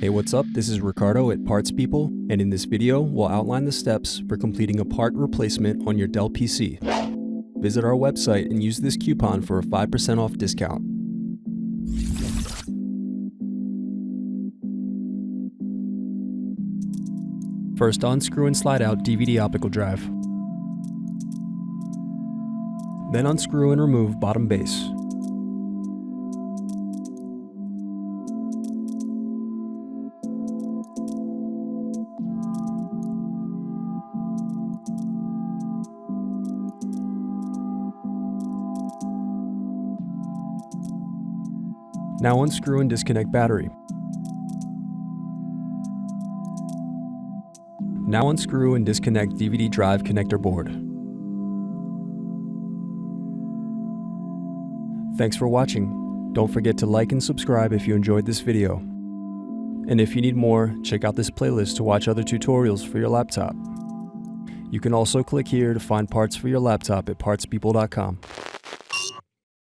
Hey, what's up? This is Ricardo at Parts People, and in this video, we'll outline the steps for completing a part replacement on your Dell PC. Visit our website and use this coupon for a 5% off discount. First, unscrew and slide out DVD optical drive. Then unscrew and remove bottom base. Now unscrew and disconnect battery. Now unscrew and disconnect DVD drive connector board. Thanks for watching. Don't forget to like and subscribe if you enjoyed this video. And if you need more, check out this playlist to watch other tutorials for your laptop. You can also click here to find parts for your laptop at partspeople.com.